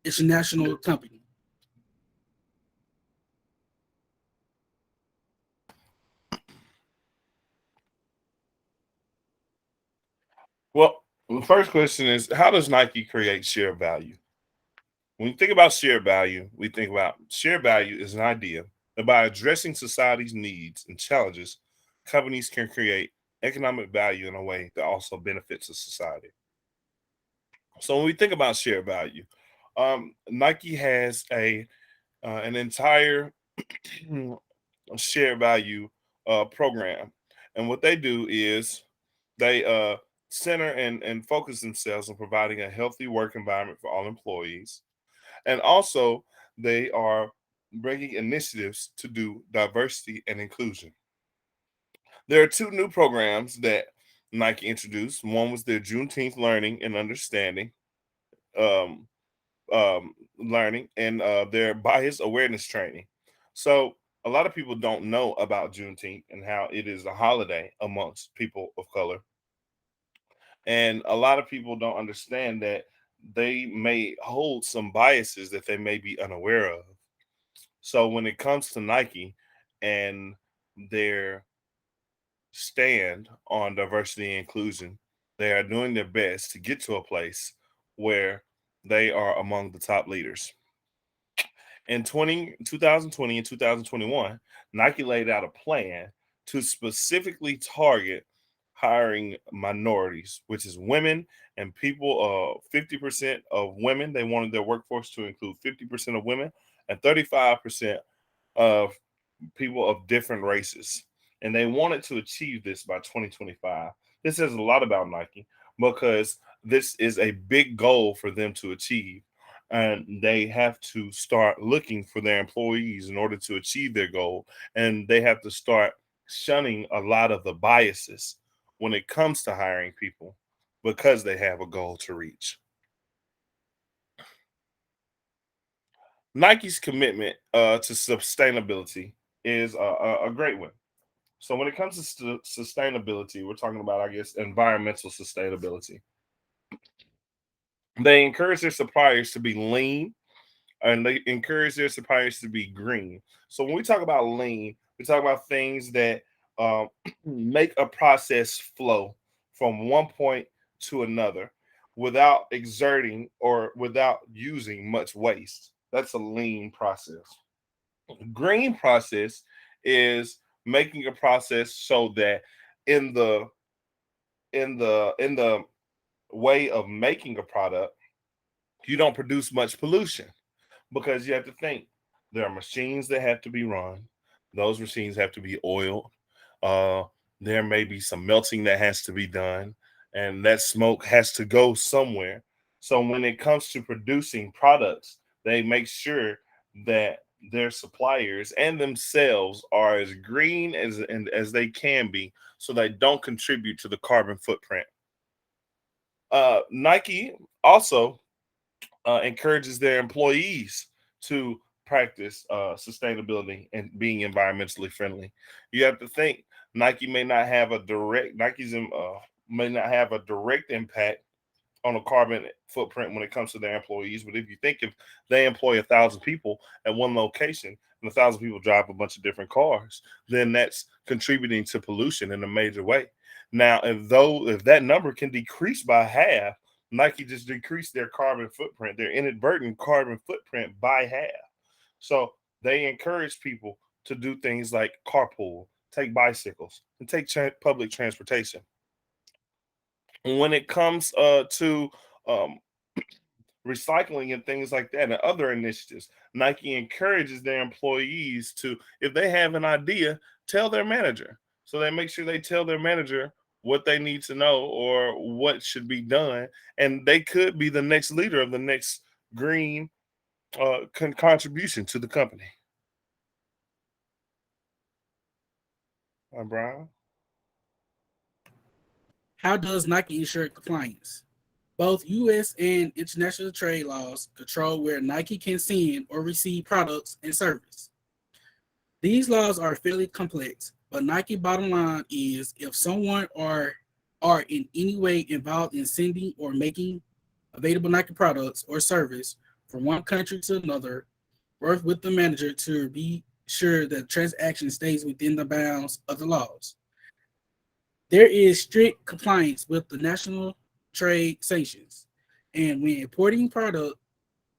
international company. Well, the first question is, how does Nike create share value? When you think about share value, we think about share value is an idea that by addressing society's needs and challenges, companies can create economic value in a way that also benefits the society. So when we think about share value, Nike has a an entire share value program, and what they do is they center and focus themselves on providing a healthy work environment for all employees, and also they are bringing initiatives to do diversity and inclusion. There are two new programs that Nike introduced. One was their Juneteenth Learning and Understanding um, learning, and their bias awareness training. So a lot of people don't know about Juneteenth and how it is a holiday amongst people of color, and a lot of people don't understand that they may hold some biases that they may be unaware of. So when it comes to Nike and their stand on diversity and inclusion, they are doing their best to get to a place where they are among the top leaders. In 2020 and 2021, Nike laid out a plan to specifically target hiring minorities, which is women and people. 50% of women. They wanted their workforce to include 50% of women and 35% of people of different races. And they wanted to achieve this by 2025. This says a lot about Nike because this is a big goal for them to achieve. And they have to start looking for their employees in order to achieve their goal. And they have to start shunning a lot of the biases when it comes to hiring people because they have a goal to reach. Nike's commitment to sustainability is a great one. So when it comes to sustainability, we're talking about, I guess, environmental sustainability. They encourage their suppliers to be lean, and they encourage their suppliers to be green. So when we talk about lean, we talk about things that um, make a process flow from one point to another without exerting or without using much waste. That's a lean process. Green process is making a process so that in the way of making a product, you don't produce much pollution because you have to think there are machines that have to be run. Those machines have to be oiled. Uh, there may be some melting that has to be done, and that smoke has to go somewhere. So when it comes to producing products, they make sure that their suppliers and themselves are as green as they can be, so they don't contribute to the carbon footprint. Nike also encourages their employees to practice sustainability and being environmentally friendly. You have to think Nike's may not have a direct impact on a carbon footprint when it comes to their employees. But if you think if they employ 1,000 people at one location and 1,000 people drive a bunch of different cars, then that's contributing to pollution in a major way. Now, if that number can decrease by half, Nike just decreased their carbon footprint, their inadvertent carbon footprint by half. So they encourage people to do things like carpool, take bicycles, and take public transportation. When it comes to um, recycling and things like that and other initiatives, Nike encourages their employees to, if they have an idea, tell their manager. So they make sure they tell their manager what they need to know or what should be done. And they could be the next leader of the next green contribution to the company. Brian? How does Nike ensure compliance? Both U.S. and international trade laws control where Nike can send or receive products and service. These laws are fairly complex, but Nike bottom line is if someone are in any way involved in sending or making available Nike products or service from one country to another, work with the manager to be sure that the transaction stays within the bounds of the laws. There is strict compliance with the national trade sanctions. And when importing product,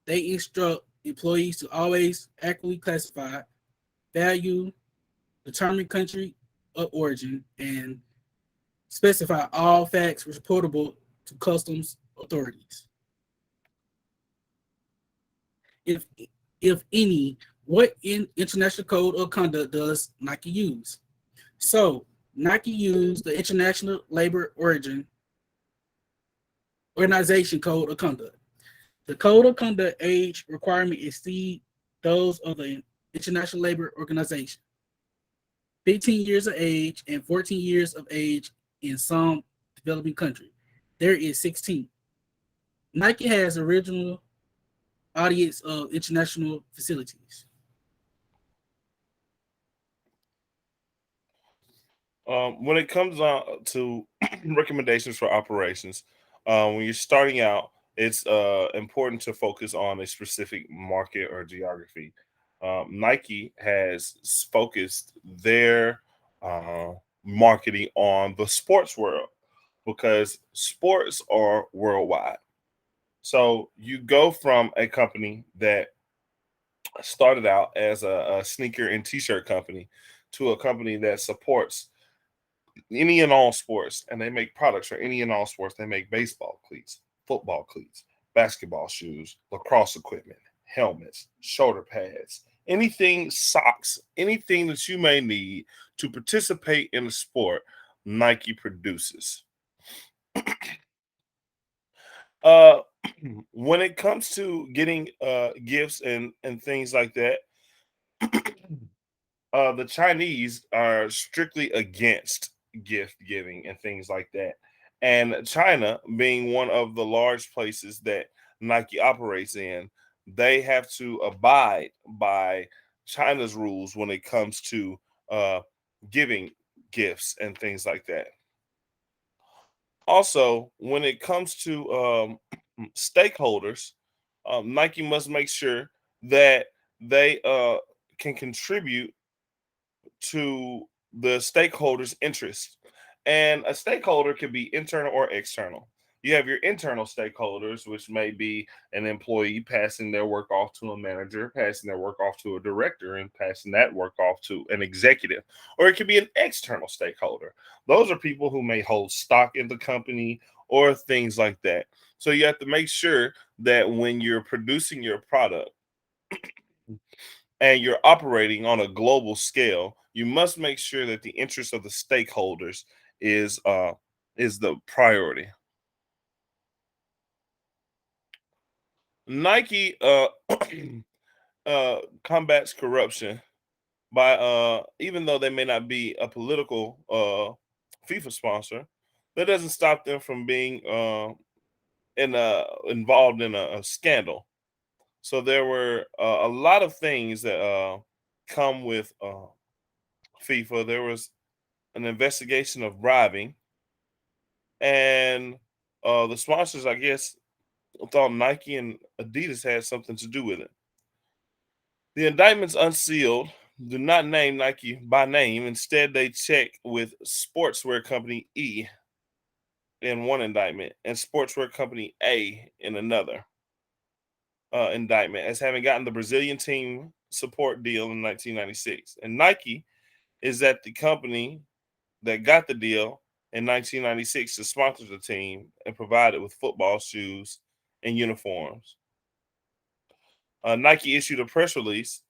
they instruct employees to always accurately classify, value, determine country of origin, and specify all facts reportable to customs authorities. If if any, what international code of conduct does Nike use? So Nike used the International Labor Origin Organization Code of Conduct. The Code of Conduct age requirement exceed those of the International Labor Organization. 15 years of age and 14 years of age in some developing country. There is 16. Nike has original audience of international facilities. When it comes on to recommendations for operations, when you're starting out, it's important to focus on a specific market or geography. Nike has focused their uh, marketing on the sports world because sports are worldwide. So you go from a company that started out as a sneaker and t-shirt company to a company that supports any and all sports, and they make products for any and all sports. They make baseball cleats, football cleats, basketball shoes, lacrosse equipment, helmets, shoulder pads, anything, socks, anything that you may need to participate in a sport, Nike produces. Uh, when it comes to getting gifts and things like that, the Chinese are strictly against gift giving and things like that. And China, being one of the large places that Nike operates in, they have to abide by China's rules when it comes to giving gifts and things like that. Also, when it comes to stakeholders, Nike must make sure that they can contribute to the stakeholders' interest. And a stakeholder can be internal or external. You have your internal stakeholders, which may be an employee passing their work off to a manager, passing their work off to a director, and passing that work off to an executive. Or it could be an external stakeholder. Those are people who may hold stock in the company or things like that. So you have to make sure that when you're producing your product, and you're operating on a global scale, you must make sure that the interest of the stakeholders is the priority. Nike combats corruption by even though they may not be a political FIFA sponsor, that doesn't stop them from being involved in a scandal. So there were a lot of things that come with FIFA. There was an investigation of bribing, and the sponsors, I guess, thought Nike and Adidas had something to do with it. The indictments unsealed do not name Nike by name. Instead, they check with sportswear company E in one indictment and sportswear company A in another indictment as having gotten the Brazilian team support deal in 1996. And Nike is that the company that got the deal in 1996 to sponsor the team and provide it with football shoes and uniforms. Nike issued a press release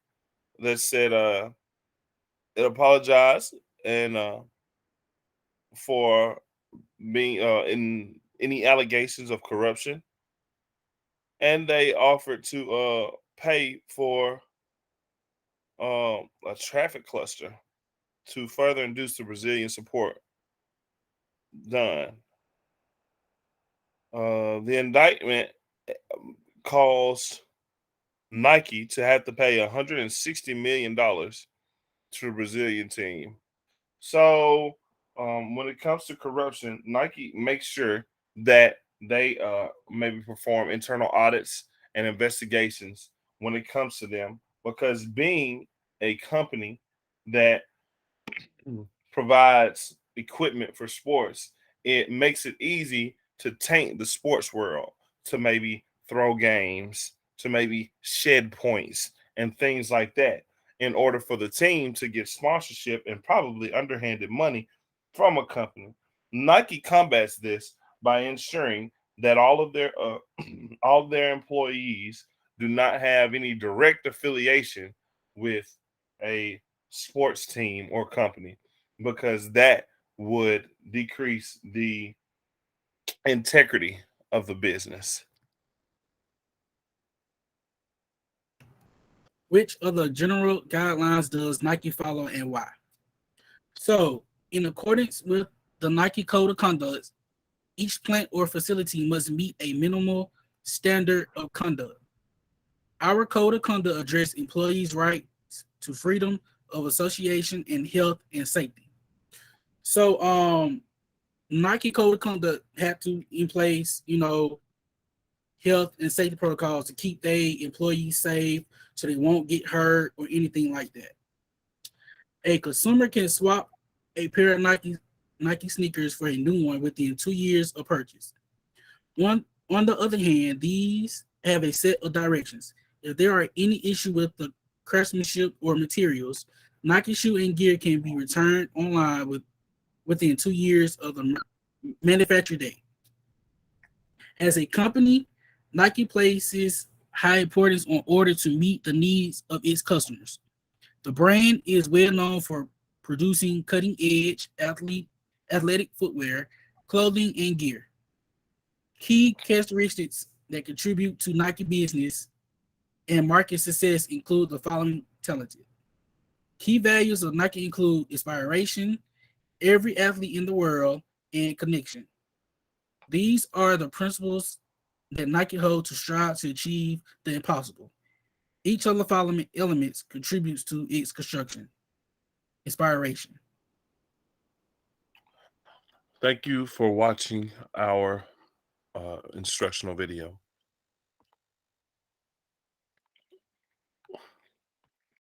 that said it apologized and for being in any allegations of corruption, and they offered to pay for a traffic cluster to further induce the Brazilian support done. The indictment caused Nike to have to pay $160 million to the Brazilian team. So when it comes to corruption, Nike makes sure that they maybe perform internal audits and investigations when it comes to them, because being a company that provides equipment for sports, it makes it easy to taint the sports world, to maybe throw games, to maybe shed points and things like that in order for the team to get sponsorship and probably underhanded money from a company. Nike combats this by ensuring that all of their all of their employees do not have any direct affiliation with a sports team or company, because that would decrease the integrity of the business. Which of the general guidelines does Nike follow and why? So, in accordance with the Nike Code of Conduct, each plant or facility must meet a minimal standard of conduct. Our Code of Conduct addresses employees' rights to freedom of association and health and safety. So, Nike Code of Conduct had to in place, health and safety protocols to keep their employees safe so they won't get hurt or anything like that. A consumer can swap a pair of Nike sneakers for a new one within 2 years of purchase. On the other hand, these have a set of directions. If there are any issue with the craftsmanship or materials, Nike shoe and gear can be returned online within 2 years of the manufacture date. As a company, Nike places high importance on order to meet the needs of its customers. The brand is well known for producing cutting-edge athletic footwear, clothing, and gear. Key characteristics that contribute to Nike business and market success include the following talented. Key values of Nike include inspiration, every athlete in the world, and connection. These are the principles that Nike holds to strive to achieve the impossible. Each of the following elements contributes to its construction. Inspiration. Thank you for watching our instructional video.